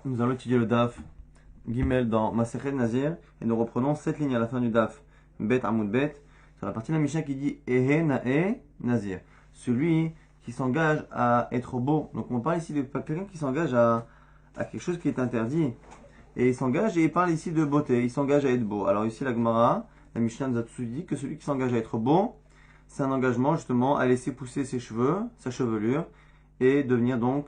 Nous allons étudier le DAF Gimel dans Masechet Nazir et nous reprenons cette ligne à la fin du DAF Bet Amoud Bet sur la partie de la Mishnah qui dit Ehe Nae Nazir, celui qui s'engage à être beau. Donc on parle ici de quelqu'un qui s'engage à quelque chose qui est interdit et il s'engage et il parle ici de beauté, il s'engage à être beau. Alors ici la Gemara, la Mishnah nous a tout dit que celui qui s'engage à être beau, c'est un engagement justement à laisser pousser ses cheveux, sa chevelure et devenir donc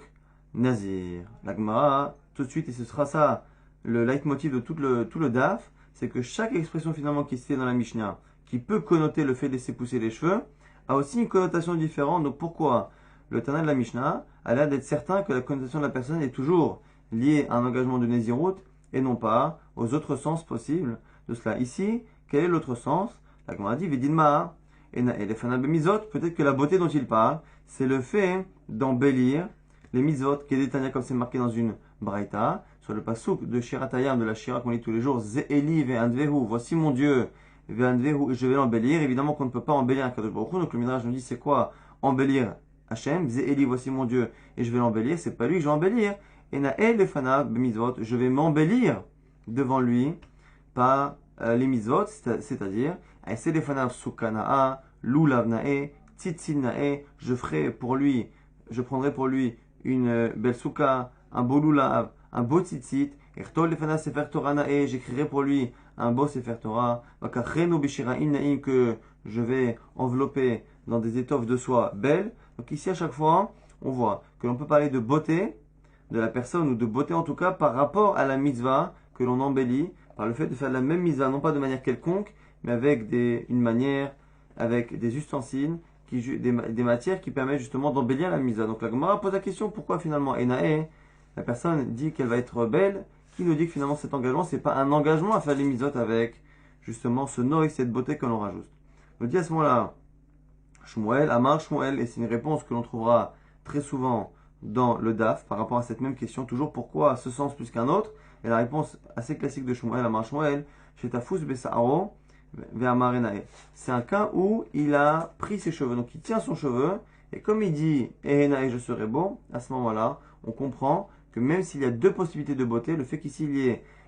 Nazir. La Gemara, tout de suite, et ce sera ça le leitmotiv de tout le DAF, c'est que chaque expression finalement qui est citée dans la Mishnah, qui peut connoter le fait de laisser pousser les cheveux, a aussi une connotation différente. Donc pourquoi le Tana de la Mishnah a l'air d'être certain que la connotation de la personne est toujours liée à un engagement de Nézirut et non pas aux autres sens possibles de cela. Ici, quel est l'autre sens? La Gemara dit Vidilma et les Fanabemizot, peut-être que la beauté dont il parle, c'est le fait d'embellir les mizot, qui est détaillé comme c'est marqué dans une braïta, sur le pasouk de Shiratayam, de la Shira qu'on lit tous les jours, Ze'eli ve'andvehu, voici mon Dieu, ve'andvehu, et je vais l'embellir. Évidemment qu'on ne peut pas embellir un Kadosh Baruch Hu, donc le Midrash nous dit c'est quoi embellir Hachem, Ze'eli, voici mon Dieu, et je vais l'embellir, c'est pas lui que je vais embellir. Et na'el lefana b'mizot, je vais m'embellir devant lui par les mizot, c'est-à-dire, Selefana sukana'a, lulav na'e, tzitzil na'e, je prendrai pour lui une belle souka, un beau lulav, un beau tzitzit, j'écrirai pour lui un beau sefer Torah, que je vais envelopper dans des étoffes de soie belles. Donc ici à chaque fois, on voit que l'on peut parler de beauté de la personne, ou de beauté en tout cas, par rapport à la mitzvah que l'on embellit, par le fait de faire la même mitzvah, non pas de manière quelconque, mais avec une manière, avec des ustensiles, des matières qui permettent justement d'embellir la mitzvah. Donc la Gemara pose la question, pourquoi finalement Enae, la personne dit qu'elle va être belle, qui nous dit que finalement cet engagement, c'est pas un engagement à faire les mitzvot avec justement ce nom et cette beauté que l'on rajoute. On dit à ce moment-là, Shmuel, Amar Shmuel, et c'est une réponse que l'on trouvera très souvent dans le DAF par rapport à cette même question, toujours pourquoi ce sens plus qu'un autre. Et la réponse assez classique de Shmuel, Amar Shmuel, Shetafus Besa'aro, c'est un cas où il a pris ses cheveux, donc il tient son cheveu, et comme il dit Ehena et je serai beau, à ce moment-là, on comprend que même s'il y a deux possibilités de beauté, le fait qu'ici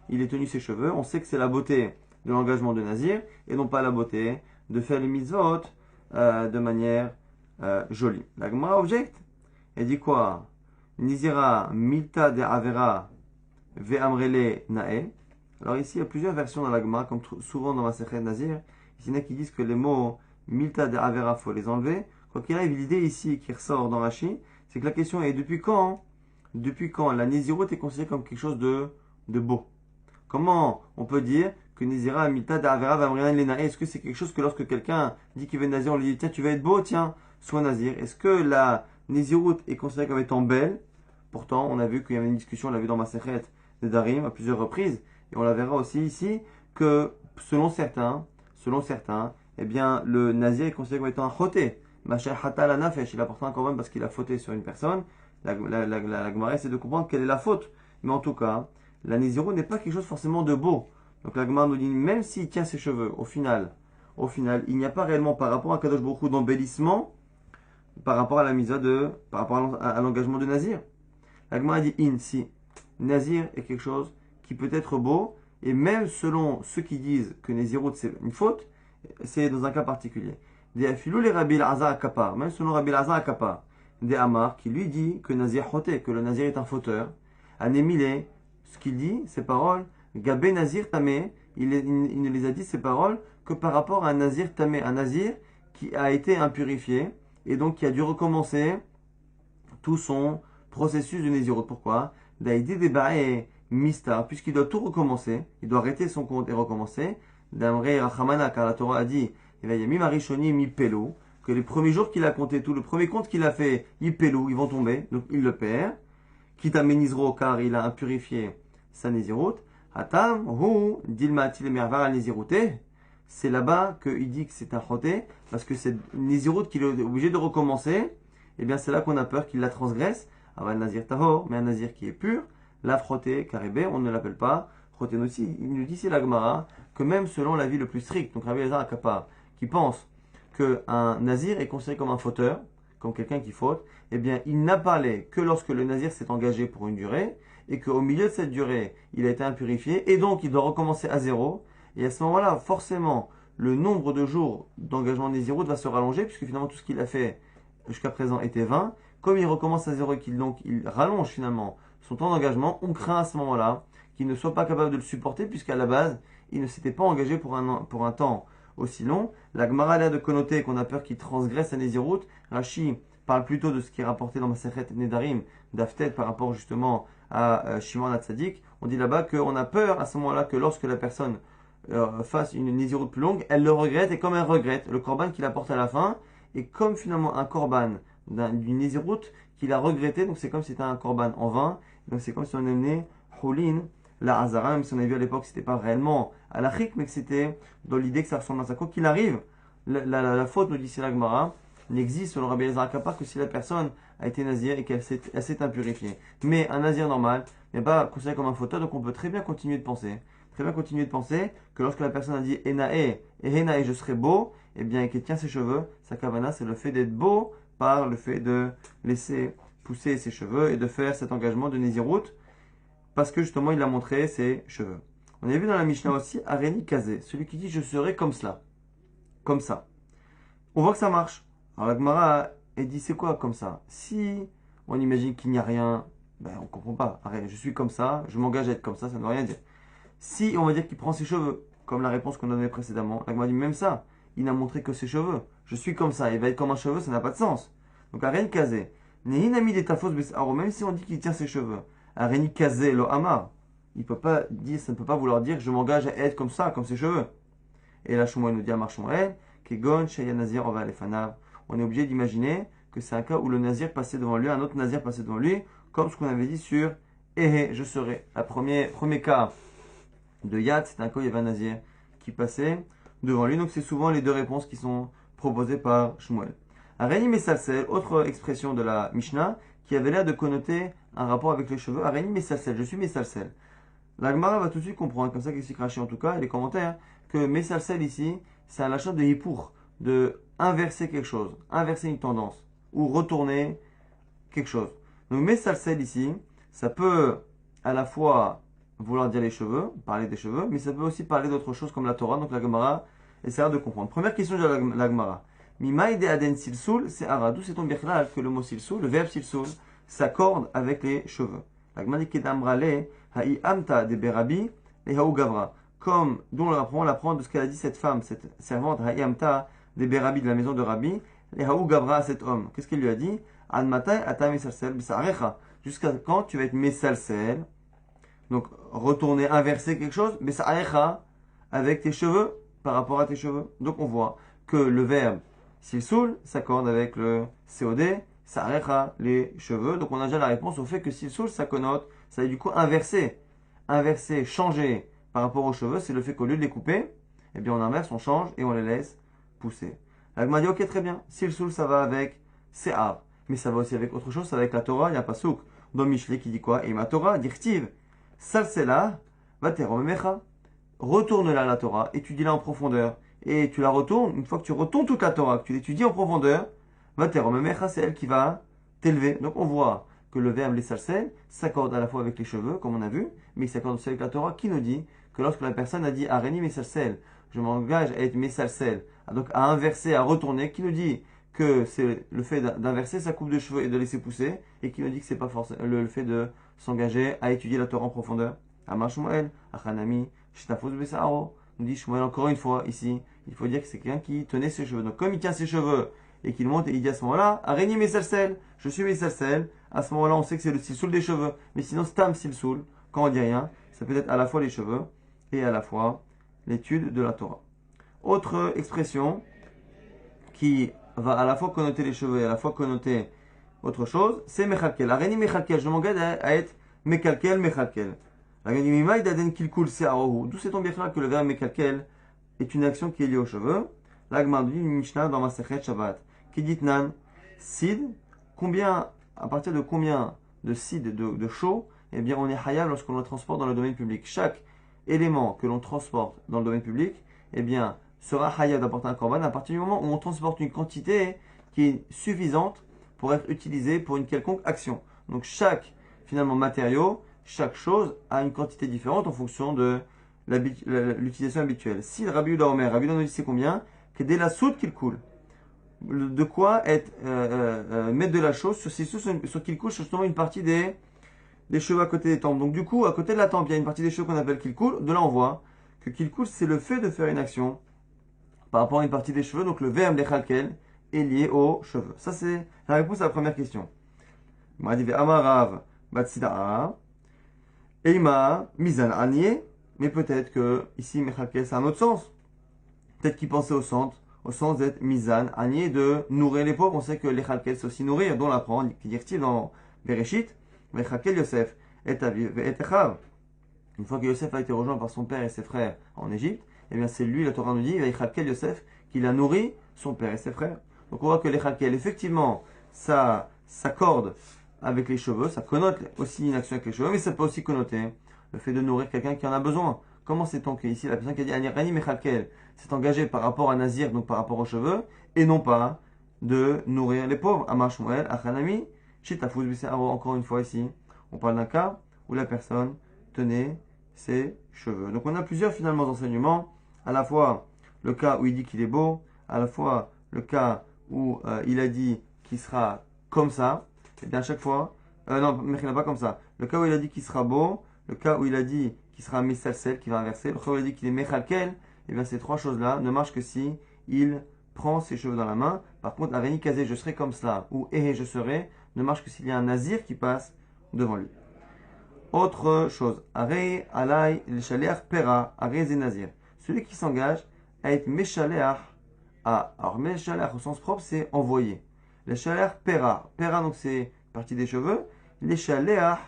il ait tenu ses cheveux, on sait que c'est la beauté de l'engagement de Nazir, et non pas la beauté de faire les mitzvot de manière jolie. La Gemara objecte, elle dit quoi? Nizira milta de avera ve'amrele nae. Alors ici, il y a plusieurs versions dans la Gemara, comme souvent dans Masechet Nazir. Ici, il y en a qui disent que les mots milta de avera, faut les enlever. Quoi qu'il arrive, l'idée ici qui ressort dans Rashi, c'est que la question est depuis quand la Nézirut est considérée comme quelque chose de beau? Comment on peut dire que Nézira milta de avera v'amrele nae? Est-ce que c'est quelque chose que lorsque quelqu'un dit qu'il veut Nazir, on lui dit tiens, tu vas être beau, tiens, sois Nazir? Est-ce que la Nézirut est considérée comme étant belle? Pourtant, on a vu qu'il y avait une discussion, on l'a vu dans Masechet de Darim à plusieurs reprises. Et on la verra aussi ici, que selon certains, eh bien, le nazir est considéré comme étant un choté. Machal hata la nafesh, il apporte un corban parce qu'il a fauté sur une personne. La Gemara essaie de comprendre quelle est la faute. Mais en tout cas, la nézirut n'est pas quelque chose forcément de beau. Donc la Gemara nous dit, même s'il tient ses cheveux, au final, il n'y a pas réellement par rapport à Kadosh Baruch Hu d'embellissement, par rapport à la misa par rapport à l'engagement de nazir. La Gemara dit, si nazir est quelque chose qui peut être beau, et même selon ceux qui disent que Nézirut c'est une faute, c'est dans un cas particulier. Des Afilou les Rabbi Al-Azar Akapar, même selon Rabbi Al-Azar Akapar, des Amar qui lui dit que Nazir Choté, que le Nazir est un fauteur, Anémilé, ce qu'il dit, ces paroles, Gabé Nazir Tamé, il ne les a dit ces paroles que par rapport à un Nazir Tamé, un Nazir qui a été impurifié, et donc qui a dû recommencer tout son processus de Nézirut. Pourquoi? Daïdi Debae Mistar, puisqu'il doit tout recommencer, il doit arrêter son compte et recommencer. D'Amrei Rachamana, car la Torah a dit, mi Marishoni mi Pelou, que les premiers jours qu'il a compté, tout le premier compte qu'il a fait, il Pelou, ils vont tomber, donc il le perd. Quitte Menizro, car il a impurifié sa Nézirut. Hatam, Hu, Dilma Tilemervar al Nézirouté, c'est là-bas qu'il dit que c'est un choté, parce que c'est une Nézirut qu'il est obligé de recommencer, et bien c'est là qu'on a peur qu'il la transgresse. Avant Nazir Tahor, mais un Nazir qui est pur. La frotté, caribé, on ne l'appelle pas frotté aussi. Il nous dit ici la Gemara que même selon l'avis le plus strict, donc Rabbi Elazar Akapar, qui pense qu'un Nazir est considéré comme un fauteur, comme quelqu'un qui faute, eh bien il n'a parlé que lorsque le Nazir s'est engagé pour une durée, et qu'au milieu de cette durée, il a été impurifié, et donc il doit recommencer à zéro, et à ce moment-là, forcément, le nombre de jours d'engagement Nézirut va se rallonger, puisque finalement tout ce qu'il a fait jusqu'à présent était 20. Comme il recommence à zéro et qu'il rallonge finalement son temps d'engagement, on craint à ce moment-là qu'il ne soit pas capable de le supporter, puisqu'à la base, il ne s'était pas engagé pour un temps aussi long. La Gemara a l'air de connoter qu'on a peur qu'il transgresse à Nézirut. Rashi parle plutôt de ce qui est rapporté dans Masechet Nedarim d'Aftet par rapport justement à Shimon HaTzadik. On dit là-bas qu'on a peur à ce moment-là que lorsque la personne fasse une Nézirut plus longue, elle le regrette, et comme elle regrette le korban qu'il apporte à la fin, et comme finalement un korban d'une Nézirut qu'il a regretté, donc c'est comme si c'était un korban en vain, donc c'est comme si on amenait Houlin, la Hazara, même si on a vu à l'époque que c'était pas réellement à la chik, mais que c'était dans l'idée que ça ressemble à ça. Quoi qu'il arrive, la faute, nous dit c'est la Gemara, n'existe selon Rabbi Elazar Kapar que si la personne a été nazir et qu'elle s'est impurifiée. Mais un nazir normal n'est pas considéré comme un fauteur, donc on peut très bien continuer de penser. Très bien continuer de penser que lorsque la personne a dit Enae et Enae je serai beau, et bien qu'elle tient ses cheveux, sa kavana c'est le fait d'être beau par le fait de laisser pousser ses cheveux et de faire cet engagement de Nézirut parce que justement il a montré ses cheveux. On a vu dans la Mishnah aussi Areni Kazé, celui qui dit je serai comme cela, comme ça. On voit que ça marche. Alors la Gemara elle dit c'est quoi comme ça? Si on imagine qu'il n'y a rien, ben on comprend pas. Arrête, je suis comme ça, je m'engage à être comme ça ne veut rien dire. Si on va dire qu'il prend ses cheveux, comme la réponse qu'on a donnée précédemment, la Gemara dit même ça, il n'a montré que ses cheveux. Je suis comme ça, il va être comme un cheveu, ça n'a pas de sens. Donc Areni Kazé, Nehinami des tafos besaro, même si on dit qu'il tient ses cheveux, Areni Kazé lo amar, il peut pas dire, ça ne peut pas vouloir dire je m'engage à être comme ça, comme ses cheveux. Et là Shmuel nous dit Amar Shmuel, Kegon Shaya Nazir Ova Lefanav. On est obligé d'imaginer que c'est un cas où le Nazir passait devant lui, un autre Nazir passait devant lui, comme ce qu'on avait dit sur Ehe, je serai. Le premier cas de Yad, c'est un cas où il y avait un Nazir qui passait devant lui. Donc c'est souvent les deux réponses qui sont proposées par Shmuel. Areni Mesalsel, autre expression de la Mishnah, qui avait l'air de connoter un rapport avec les cheveux. Areni Mesalsel, je suis Mesalsel. La Gemara va tout de suite comprendre, comme ça qu'explique Rashi en tout cas, et les commentaires, que Mesalsel ici, c'est un achat de Hippour, de inverser quelque chose, inverser une tendance, ou retourner quelque chose. Donc Mesalsel ici, ça peut à la fois vouloir dire les cheveux, parler des cheveux, mais ça peut aussi parler d'autres choses comme la Torah, donc la Gemara essaiera de comprendre. Première question de la Gemara. Mimaï de Aden Silsoul, c'est Ara. D'où c'est ton birklal que le mot Silsoul, le verbe Silsoul, s'accorde avec les cheveux. La Gemara dit Kedamrale, Ha'i Amta de Berabi, et Haou Gavra. Comme, dont on apprend de ce qu'elle a dit cette femme, cette servante, Ha'i Amta de Berabi de la maison de Rabbi, et Haou Gavra à cet homme. Qu'est-ce qu'elle lui a dit? An Matai Ata Mesalsel, Bisarecha. Jusqu'à quand tu vas être Mesalsel? Donc, retourner, inverser quelque chose, Bisarecha, avec tes cheveux, par rapport à tes cheveux. Donc, on voit que le verbe Silsoul s'accorde avec le COD, Sarecha, les cheveux. Donc on a déjà la réponse au fait que Silsoul, ça connote, ça est du coup inverser. Inverser, changer par rapport aux cheveux, c'est le fait qu'au lieu de les couper, eh bien on inverse, on change et on les laisse pousser. La Gemara dit ok très bien, Silsoul ça va avec Se'ar, mais ça va aussi avec autre chose, ça va avec la Torah, il y a pas souk dans Michelet qui dit quoi? Et ma Torah, dirtiv, Salsela, va teromemecha, retourne-la la Torah, étudie-la en profondeur. Et tu la retournes, une fois que tu retournes toute la Torah, que tu l'étudies en profondeur, c'est elle qui va t'élever. Donc on voit que le verbe les salsel s'accorde à la fois avec les cheveux, comme on a vu, mais il s'accorde aussi avec la Torah, qui nous dit que lorsque la personne a dit Areni mes salsel, je m'engage à être mes salsel, donc à inverser, à retourner, qui nous dit que c'est le fait d'inverser sa coupe de cheveux et de laisser pousser, et qui nous dit que c'est pas forcément le fait de s'engager à étudier la Torah en profondeur. Amar Shmuel, Achanami, Shtafuz Besaro, nous dit Shmuel encore une fois ici, il faut dire que c'est quelqu'un qui tenait ses cheveux. Donc comme il tient ses cheveux et qu'il monte et il dit à ce moment-là, Areni Mesalsel, je suis Mesalsel, à ce moment-là on sait que c'est le silsoul des cheveux. Mais sinon Stam silsoul, quand on dit rien, ça peut être à la fois les cheveux et à la fois l'étude de la Torah. Autre expression qui va à la fois connoter les cheveux et à la fois connoter autre chose, c'est Mechalkel. Areni Mechalkel, je m'engage à être Mekalkel, Mechalkel. La Ganimimaï d'Aden Kilkul Searohu. D'où c'est ton bien que le verbe Mekalkel est une action qui est liée aux cheveux. L'Agmar dit une Mishnah dans Masechet Shabbat. Qui dit Nan, Sid, à partir de combien de Sid, de chaud, eh bien on est hayab lorsqu'on le transporte dans le domaine public. Chaque élément que l'on transporte dans le domaine public, eh bien sera hayab d'apporter un korban à partir du moment où on transporte une quantité qui est suffisante pour être utilisée pour une quelconque action. Donc chaque finalement matériau chaque chose a une quantité différente en fonction de l'utilisation habituelle. Si le Rabbi Yehuda Omer, Rabbi Yehuda nous dit c'est combien? Que dès la soude qu'il coule. De quoi mettre de la chose sur qu'il coule, c'est justement une partie des cheveux à côté des tempes. Donc du coup, à côté de la tempe, il y a une partie des cheveux qu'on appelle qu'il coule. De là, on voit que qu'il coule, c'est le fait de faire une action par rapport à une partie des cheveux. Donc le verbe lechalkel est lié aux cheveux. Ça, c'est la réponse à la première question. Amarav batsida'a Eima mizan anié. Mais peut-être que ici, mechalkel, c'est un autre sens. Peut-être qu'il pensait au sens d'être mizan anié, de nourrir les pauvres. On sait que les chalkel, c'est aussi nourrir, dont on l'apprend, qui dit-il dans Bereshit, mechalkel Yosef et aviv et echav. Une fois que Yosef a été rejoint par son père et ses frères en Égypte, eh bien c'est lui, la Torah nous dit, mechalkel Yosef, qu'il a nourri son père et ses frères. Donc on voit que les chalkel, effectivement, ça s'accorde avec les cheveux, ça connote aussi une action avec les cheveux, mais ça peut aussi connoter le fait de nourrir quelqu'un qui en a besoin. Comment sait-on que ici la personne qui a dit Anirani Mechalkel s'est engagée par rapport à Nazir, donc par rapport aux cheveux, et non pas de nourrir les pauvres? Amar Shmuel, Achanami, Shitafuz Bisaro, encore une fois ici, on parle d'un cas où la personne tenait ses cheveux. Donc on a plusieurs finalement enseignements, à la fois le cas où il dit qu'il est beau, à la fois le cas où il a dit qu'il sera comme ça, et bien à chaque fois, non, mais il n'a pas comme ça. Le cas où il a dit qu'il sera beau, le cas où il a dit qu'il sera misalsel, qui va inverser, le cas où il a dit qu'il est mechalkel, et bien ces trois choses-là ne marchent que si il prend ses cheveux dans la main. Par contre, Areni Kazé, je serai comme cela, ou je serai, ne marche que s'il y a un nazir qui passe devant lui. Autre chose, Arei alay le shaleach pera, Arei zé nazir. Celui qui s'engage à être meshaleach, alors meshaleach au sens propre, c'est envoyer. Le shaleach pera, pera donc c'est partie des cheveux, les shaleach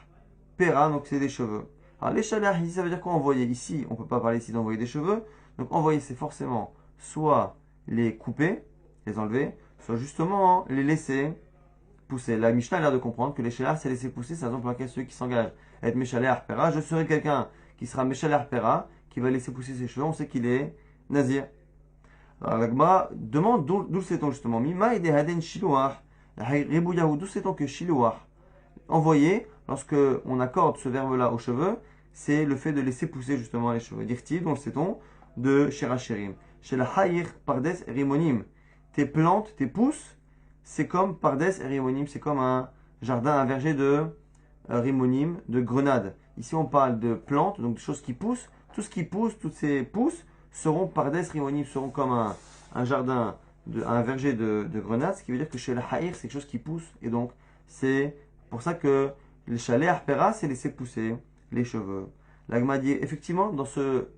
pera donc c'est des cheveux. Alors les shaleach ici ça veut dire quoi envoyer? Ici on ne peut pas parler ici d'envoyer des cheveux, donc envoyer c'est forcément soit les couper, les enlever, soit justement les laisser pousser. La Mishnah a l'air de comprendre que les shaleach c'est laisser pousser, c'est la raison pour laquelle ceux qui s'engagent à être meshaleach pera, je serai quelqu'un qui sera meshaleach pera, qui va laisser pousser ses cheveux, on sait qu'il est nazir. Alors la Gemara demande d'où sait-on justement Mima ide haden shiluach, d'où sait-on que shiluach, envoyer, lorsque on accorde ce verbe-là aux cheveux, c'est le fait de laisser pousser justement les cheveux. Dirti, dont sait-on, de shirachirim. Chez la haïr pardes rimonim. Tes plantes, tes pousses, c'est comme pardes rimonim, c'est comme un jardin, un verger de rimonim, de grenades. Ici on parle de plantes, donc de choses qui poussent. Tout ce qui pousse, toutes ces pousses seront pardes rimonim, seront comme un jardin, un verger de grenades, ce qui veut dire que chez la haïr, c'est quelque chose qui pousse. Et donc, c'est pour ça que le chalet arpera, c'est laisser pousser les cheveux. L'agma dit effectivement dans ce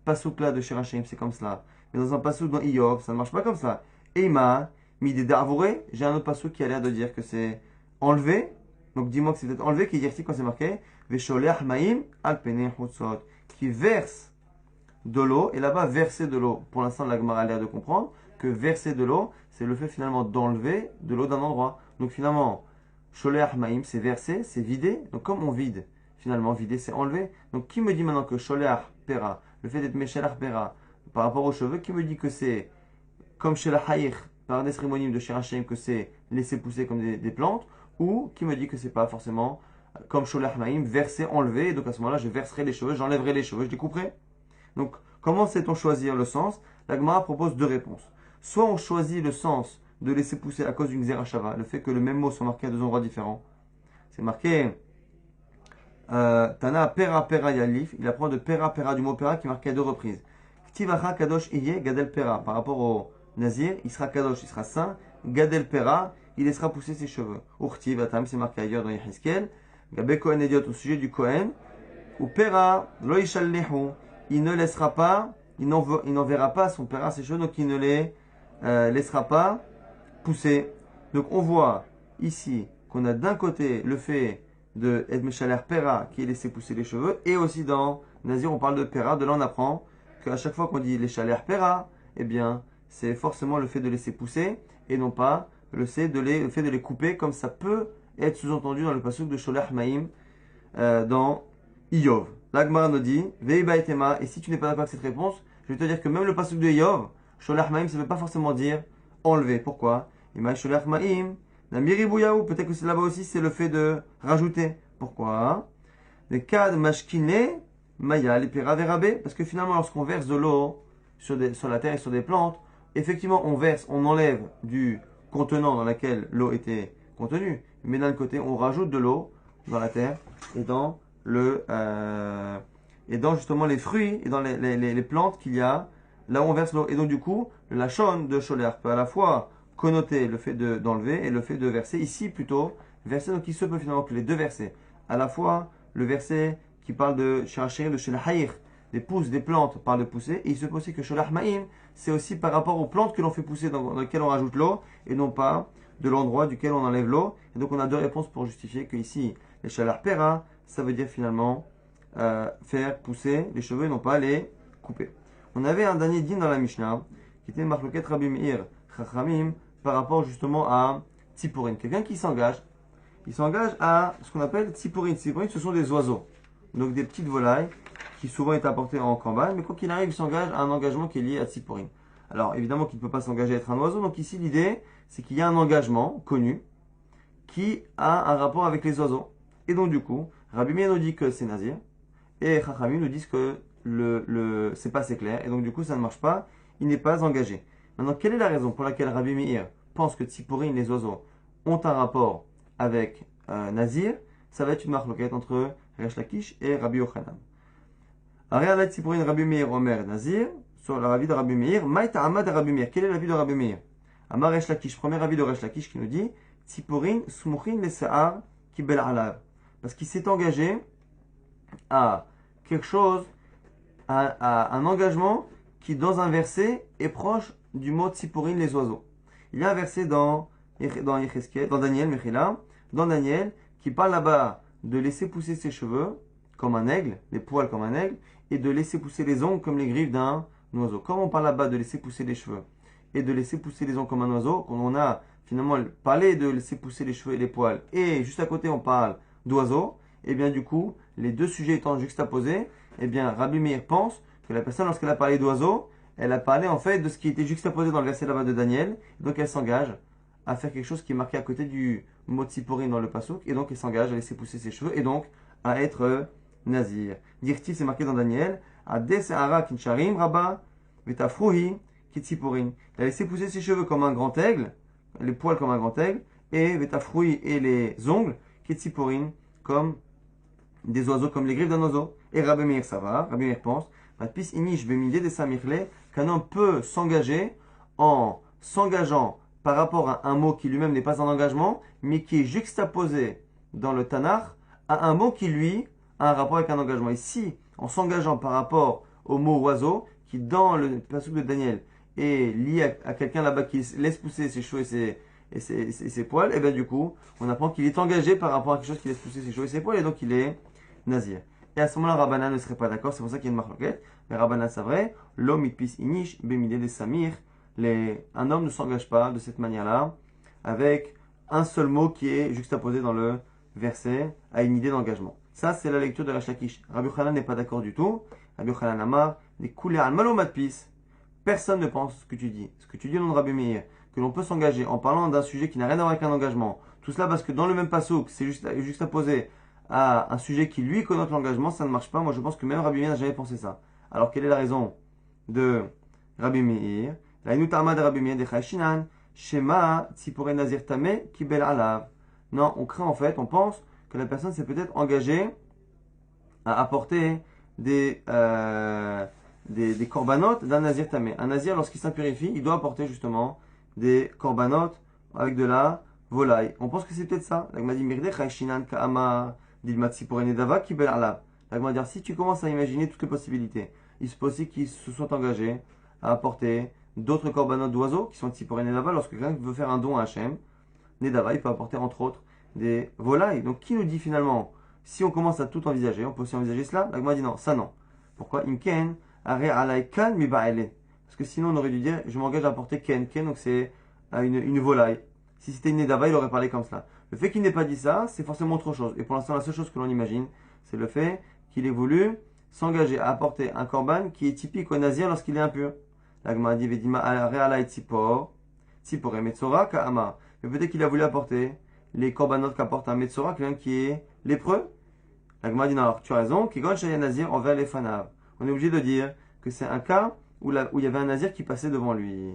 pasouk-là de Shirachim, c'est comme cela. Mais dans un pasouk dans Iyov, ça ne marche pas comme ça. Eima, midi d'arvoré, j'ai un autre pasouk qui a l'air de dire que c'est enlevé. Donc dis-moi que c'est peut-être enlevé, qui dit ici quand c'est marqué Vesholech maim alpene hutzot, qui verse de l'eau, et là-bas verser de l'eau. Pour l'instant, l'agma a l'air de comprendre que verser de l'eau, c'est le fait finalement d'enlever de l'eau d'un endroit. Donc finalement, Sholeach Maïm, c'est verser, c'est vider. Donc comme on vide, finalement, vider, c'est enlever. Donc qui me dit maintenant que Sholeach Pera, le fait d'être Meshalach Pera, par rapport aux cheveux, qui me dit que c'est comme chez la Haïr, par des cérémonies de Shirachem, que c'est laisser pousser comme des plantes, ou qui me dit que c'est pas forcément comme Sholeach Maïm, verser, enlever. Et donc à ce moment-là, je verserai les cheveux, j'enlèverai les cheveux, je les couperai. Donc comment sait-on choisir le sens? La Gemara propose deux réponses. Soit on choisit le sens de laisser pousser à cause d'une Xerashava, le fait que le même mot soit marqué à deux endroits différents. C'est marqué Tana Pera Pera Yalif, il apprend de Pera Pera du mot Pera qui est marqué à deux reprises. Ktivacha Kadosh Iye Gadel Pera, par rapport au Nazir, il sera Kadosh, il sera saint, Gadel Pera, il laissera pousser ses cheveux. Urtiv Atam, c'est marqué ailleurs dans Yehizkel, Gabe Kohen Ediot au sujet du Kohen, ou Pera Lo Yishalnehu, il ne laissera pas, il n'enverra pas son Pera ses cheveux, donc il ne les laissera pas pousser. Donc on voit ici qu'on a d'un côté le fait de Edmeshaler Pera qui est laissé pousser les cheveux, et aussi dans Nazir on parle de Pera. De là on apprend qu'à chaque fois qu'on dit les chaleurs Pera, eh bien c'est forcément le fait de laisser pousser et non pas le fait de les couper, comme ça peut être sous-entendu dans le pasuk de Sholach Maïm dans Iyov. L'Agmara nous dit Veiba et Tema, et si tu n'es pas d'accord avec cette réponse, je vais te dire que même le pasuk de Iyov, Sholach Maïm, ça ne veut pas forcément dire enlever. Pourquoi? Peut-être que c'est là-bas aussi, c'est le fait de rajouter. Pourquoi? Les kad mashkine, maya, les rabé, parce que finalement, lorsqu'on verse de l'eau sur la terre et sur des plantes, effectivement, on enlève du contenant dans lequel l'eau était contenue, mais d'un côté, on rajoute de l'eau dans la terre et et dans justement les fruits et dans les plantes qu'il y a là où on verse l'eau. Et donc, du coup, la shon de Sholer peut à la fois connoter le fait d'enlever et le fait de verser. Ici, plutôt, verser, donc il se peut finalement que les deux versets, à la fois le verset qui parle de Shirachir, de Shelahayir, des pousses, des plantes, parle de pousser, et il se peut aussi que Sholah Ma'im, c'est aussi par rapport aux plantes que l'on fait pousser, dans lesquelles on rajoute l'eau, et non pas de l'endroit duquel on enlève l'eau. Et donc on a deux réponses pour justifier que ici, les Shalah Pera, ça veut dire finalement faire pousser les cheveux et non pas les couper. On avait un dernier din dans la Mishnah, qui était Marloket Rabbi Meir Chachamim, par rapport justement à Tziporin. Quelqu'un qui s'engage, il s'engage à ce qu'on appelle Tziporin. Tziporin, ce sont des oiseaux, donc des petites volailles qui souvent est apporté en campagne, mais quoi qu'il arrive, il s'engage à un engagement qui est lié à Tziporin. Alors évidemment qu'il ne peut pas s'engager à être un oiseau, donc ici l'idée c'est qu'il y a un engagement connu qui a un rapport avec les oiseaux. Et donc du coup, Rabbi Meir nous dit que c'est Nazir, et Chachamim nous disent que c'est pas assez clair, et donc du coup ça ne marche pas, il n'est pas engagé. Maintenant, quelle est la raison pour laquelle Rabbi Meir pense que Tziporin, les oiseaux, ont un rapport avec Nazir? Ça va être une marloquette entre Resh Lakish et Rabbi Yochanan. Ariala Tziporin Rabbi Meir Omer Nazir, sur l'avis de Rabbi Meir, Maïta Amad Rabbi Meir. Quel est l'avis de Rabbi Meir? Amar Resh Lakish, premier avis de Resh Lakish qui nous dit Tziporin Sumuchin le Sa'ar Kibel Alav. Parce qu'il s'est engagé à quelque chose, à un engagement qui, dans un verset, est proche du mot Tziporin, les oiseaux. Il y a un verset dans Daniel, Mechila, dans Daniel, qui parle là-bas de laisser pousser ses cheveux comme un aigle, les poils comme un aigle, et de laisser pousser les ongles comme les griffes d'un oiseau. Comme on parle là-bas de laisser pousser les cheveux et de laisser pousser les ongles comme un oiseau, quand on a finalement parlé de laisser pousser les cheveux et les poils, et juste à côté on parle d'oiseau, et bien du coup, les deux sujets étant juxtaposés, et bien Rabbi Meir pense que la personne, lorsqu'elle a parlé d'oiseau, elle a parlé en fait de ce qui était juxtaposé dans le verset là-bas de Daniel, donc elle s'engage à faire quelque chose qui est marqué à côté du mot Tziporin dans le pasuk, et donc elle s'engage à laisser pousser ses cheveux, et donc à être Nazir. Dirti, c'est marqué dans Daniel, Ade Se'ara Kinsharim Rabba, Vetafruhi Kitziporin. Il a laissé pousser ses cheveux comme un grand aigle, les poils comme un grand aigle, et Vetafruhi et les ongles, Kitziporin, comme des oiseaux, comme les griffes d'un oiseau. Et Rabbi Meir, ça va, Rabbi Meir pense, Matpis Inish Bemide de Samirle, qu'un homme peut s'engager en s'engageant par rapport à un mot qui lui-même n'est pas un engagement, mais qui est juxtaposé dans le Tanakh à un mot qui, lui, a un rapport avec un engagement. Ici, en s'engageant par rapport au mot oiseau, qui dans le passage de Daniel est lié à quelqu'un là-bas qui laisse pousser ses cheveux et ses poils, et bien du coup, on apprend qu'il est engagé par rapport à quelque chose qui laisse pousser ses cheveux et ses poils, et donc il est nazir. Et à ce moment-là, Rabbanan ne serait pas d'accord, c'est pour ça qu'il y a une marloquette. Mais Rabbanan, c'est vrai, l'homme itpis inish bemide de samir, un homme ne s'engage pas de cette manière-là, avec un seul mot qui est juxtaposé dans le verset à une idée d'engagement. Ça, c'est la lecture de Resh Lakish. Rabbi Yochanan n'est pas d'accord du tout. Rabbi Yochanan Amar, des coulées al malomatpis. Personne ne pense ce que tu dis. Ce que tu dis au nom de Rabbi Meir, que l'on peut s'engager en parlant d'un sujet qui n'a rien à voir avec un engagement. Tout cela parce que dans le même pasuk, c'est juxtaposé à un sujet qui lui connote l'engagement, ça ne marche pas. Moi, je pense que même Rabbi Meir n'a jamais pensé ça. Alors, quelle est la raison de Rabbi Meir? La inutama de Rabbi Meir de Chashinan, Shema Tzipore Nazir Tame Kibel Alav. Non, on craint en fait, on pense que la personne s'est peut-être engagée à apporter des corbanotes d'un nazir tamé. Un nazir, lorsqu'il s'impurifie, il doit apporter justement des corbanotes avec de la volaille. On pense que c'est peut-être ça. L'agma dit Mirde Chayshinan Kaama Dilmatsi pour Enedava Kibel Alab. L'agma dit si tu commences à imaginer toutes les possibilités, il se peut aussi qu'ils se soient engagés à apporter d'autres corbanotes d'oiseaux qui sont Tzipor Enedava. Lorsque quelqu'un veut faire un don à Hachem, Nedava, il peut apporter entre autres des volailles. Donc qui nous dit finalement, si on commence à tout envisager, on peut aussi envisager cela? L'agma dit non, ça non. Pourquoi Imken Are alay kan mi ba'ele. Parce que sinon on aurait dû dire je m'engage à apporter ken. Ken, donc c'est une volaille. Si c'était une nedava, il aurait parlé comme cela. Le fait qu'il n'ait pas dit ça, c'est forcément autre chose. Et pour l'instant, la seule chose que l'on imagine, c'est le fait qu'il ait voulu s'engager à apporter un korban qui est typique au nazir lorsqu'il est impur. L'agma dit Vedima are alay tzipor. Tzipor et metzora ka'ama. Mais peut-être qu'il a voulu apporter les korbanot qu'apporte un metzora, quelqu'un qui est lépreux. La Gemara dit non, alors tu as raison, Kigon Shaya Nazir envers les Fanav. On est obligé de dire que c'est un cas où il y avait un Nazir qui passait devant lui.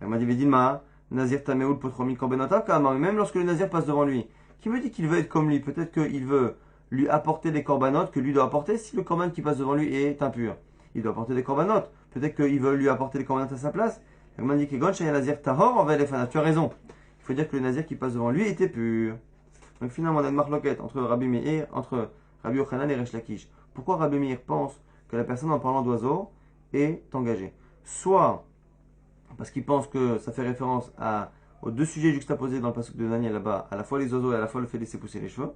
La Gemara dit Vedilma, Nazir Tameoul Potromi Korbenota, Kama, même lorsque le Nazir passe devant lui. Qui me dit qu'il veut être comme lui? Peut-être qu'il veut lui apporter des corbanotes que lui doit apporter si le corban qui passe devant lui est impur. Il doit apporter des corbanotes. Peut-être qu'il veut lui apporter des corbanotes à sa place. La Gemara dit Kigon Shaya Nazir Tahor envers les Fanav. Tu as raison. Il faut dire que le Nazir qui passe devant lui était pur. Donc finalement, on a une marloquette entre Rabbi Meir, entre Rabbi Yochanan et Resh Lakish. Pourquoi Rabbi Meir pense que la personne en parlant d'oiseau est engagée? Soit parce qu'il pense que ça fait référence aux deux sujets juxtaposés dans le passage de Daniel là-bas, à la fois les oiseaux et à la fois le fait de laisser pousser les cheveux.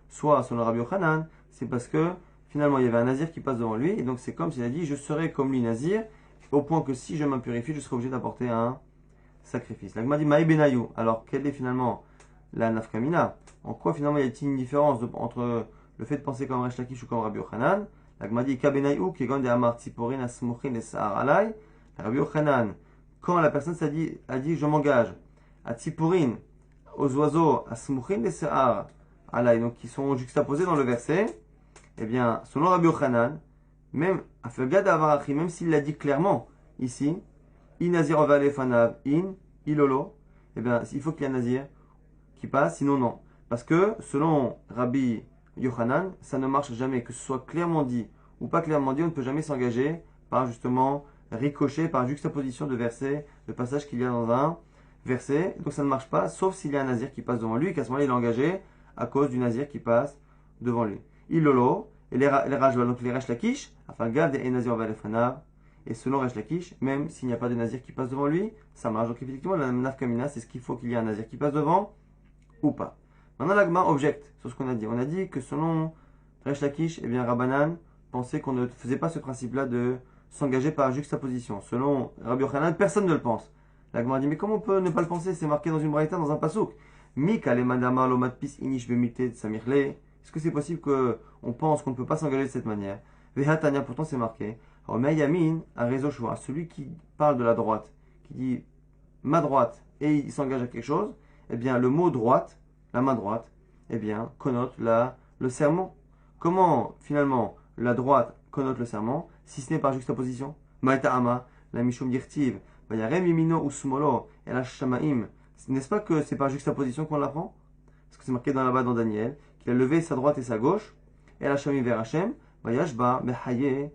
Soit, selon Rabbi Yochanan, c'est parce que finalement il y avait un nazir qui passe devant lui, et donc c'est comme s'il a dit je serai comme lui nazir, au point que si je m'impurifie, je serai obligé d'apporter un sacrifice. La Gemara dit Maï Benayou. Alors, quelle est finalement la nafkamina? En quoi finalement y a-t-il une différence entre le fait de penser comme Resh Lakish ou comme Rabbi Yochanan? La Gemara dit Kabenayou, qui est Amar Tziporin Asmochin et Sahar Alay. Rabbi Yochanan, quand la personne a dit je m'engage à Tziporin, aux oiseaux, Asmochin et Sahar Alay, donc qui sont juxtaposés dans le verset, eh bien, selon Rabbi Yochanan, même Afegad Avarachi, même s'il l'a dit clairement ici, In Nazir Ovale Fanav, In, Ilolo, eh bien, il faut qu'il y ait un Nazir qui passe, sinon non. Parce que, selon Rabbi Yochanan, ça ne marche jamais, que ce soit clairement dit ou pas clairement dit, on ne peut jamais s'engager par justement ricochet, par juxtaposition de versets, de passages qu'il y a dans un verset. Donc ça ne marche pas, sauf s'il y a un Nazir qui passe devant lui, et qu'à ce moment-là, il est engagé à cause du Nazir qui passe devant lui. Ilolo, et les Rajval, donc les Resh Lakish, afin garde et Nazir Ovale Fanav. Et selon Resh Lakish, même s'il n'y a pas de Nazir qui passe devant lui, ça marche. Donc effectivement, la nafkamina, c'est ce qu'il faut qu'il y ait un Nazir qui passe devant ou pas. Maintenant, l'agma objecte sur ce qu'on a dit. On a dit que selon Resh Lakish, eh bien, Rabbanan pensait qu'on ne faisait pas ce principe-là de s'engager par juxtaposition. Selon Rabbi Yochanan, personne ne le pense. L'agma dit, mais comment on peut ne pas le penser? C'est marqué dans une braïta, dans un pasouk. Est-ce que c'est possible qu'on pense qu'on ne peut pas s'engager de cette manière? Vehatania, pourtant c'est marqué. Yamin, un réseau choix. Celui qui parle de la droite, qui dit ma droite, et il s'engage à quelque chose, eh bien, le mot droite, la main droite, eh bien, connote le serment. Comment, finalement, la droite connote le serment, si ce n'est par juxtaposition? Maïta'ama, la mishum dirtiv, vayarem yimino usmolo, et la shamaim. N'est-ce pas que c'est par juxtaposition qu'on l'apprend? Parce que c'est marqué là-bas dans Daniel, qu'il a levé sa droite et sa gauche, et la shamim vers Hachem, vayashba, behaye,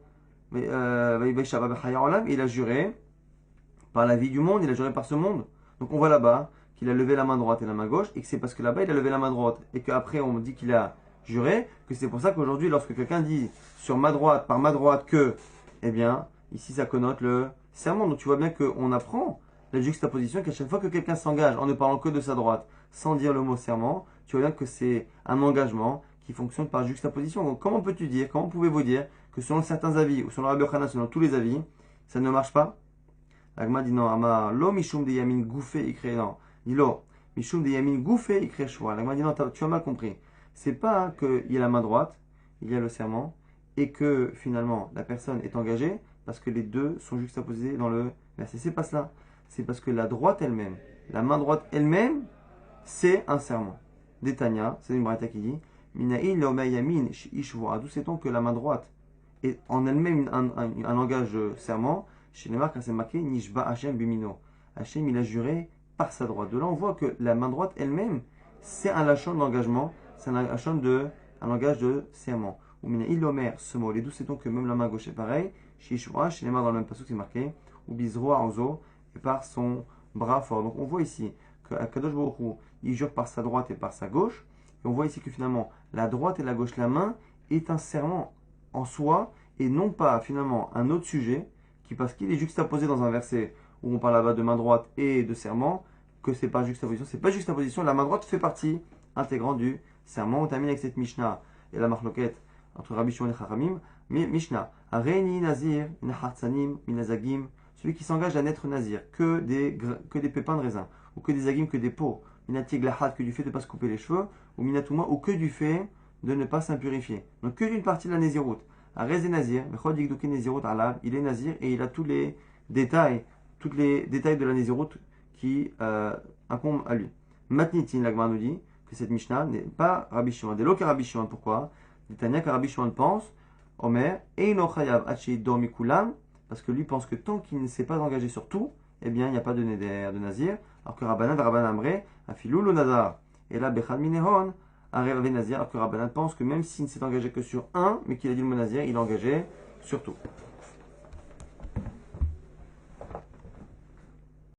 il a juré par la vie du monde, il a juré par ce monde. Donc on voit là-bas qu'il a levé la main droite et la main gauche, et que c'est parce que là-bas il a levé la main droite, et qu'après on dit qu'il a juré, que c'est pour ça qu'aujourd'hui lorsque quelqu'un dit sur ma droite, par ma droite que, eh bien, ici ça connote le serment. Donc tu vois bien qu'on apprend la juxtaposition, qu'à chaque fois que quelqu'un s'engage en ne parlant que de sa droite, sans dire le mot serment, tu vois bien que c'est un engagement qui fonctionne par juxtaposition. Donc comment peux-tu dire, comment pouvez-vous dire que selon certains avis, ou selon Rabbi Yochanan, selon tous les avis, ça ne marche pas? L'agma dit non, Amar, lo mishum de yamin gouffé ikre, non, dit lo, mishum de yamin gouffé ikre shwa. L'agma dit non, tu as mal compris. C'est pas qu'il y a la main droite, il y a le serment, et que finalement la personne est engagée, parce que les deux sont juxtaposés dans le verset. C'est pas cela. C'est parce que la droite elle-même, la main droite elle-même, c'est un serment. Détania, c'est une braïta qui dit, Minaïl lo yamin ishwa. D'où sait-on que la main droite est en elle-même un langage serment? Chez les marques, c'est marqué Nishba Hachem Bimino. Hachem, il a juré par sa droite. De là, on voit que la main droite elle-même, c'est un lachon d'engagement, c'est un langage de serment. Ou mina ilomer, ce mot. Et d'où sait-on que même la main gauche est pareil? Chez Ishwa, chez les mains dans le même passage, c'est marqué ou bizroa ozo, et par son bras fort. Donc on voit ici que Kadosh Baruch Hu, il jure par sa droite et par sa gauche. Et on voit ici que finalement, la droite et la gauche, la main, est un serment en soi, et non pas finalement un autre sujet, parce qu'il est juxtaposé dans un verset où on parle là-bas de main droite et de serment, que c'est pas juxtaposition. C'est pas juxtaposition, la main droite fait partie intégrante du serment. On termine avec cette Mishnah et la marloquette entre Rabbi Shimon et Chachamim. Mishnah, Reini Nazir, Nahartsanim, Minazagim, celui qui s'engage à n'être Nazir, que des pépins de raisin, ou que des agim, que des peaux, Minatiglahat, que du fait de ne pas se couper les cheveux, ou Minatouma, ou que du fait de ne pas s'impurifier. Donc que d'une partie de la Néziroute. Arez est Nazir, il est Nazir et il a tous les détails de la Néziroute qui incombent à lui. Matnitin, l'Agmar nous dit que cette Mishnah n'est pas Rabbi Shimon. Dès lors que Rabbi Shimon, pourquoi? Tania Karabi Shimon pense, Omer, Eino Chayav Hachi Dormi Kulam, parce que lui pense que tant qu'il ne s'est pas engagé sur tout, eh bien, il n'y a pas de Neder, de Nazir, alors que Rabbanan Amre, Afilou lo Nazar. Et là, Bechad Minehon, Arrêvé Nazir, alors que Rabbanan pense que même s'il ne s'est engagé que sur un, mais qu'il a dit le mot Nazir, il est engagé sur tout.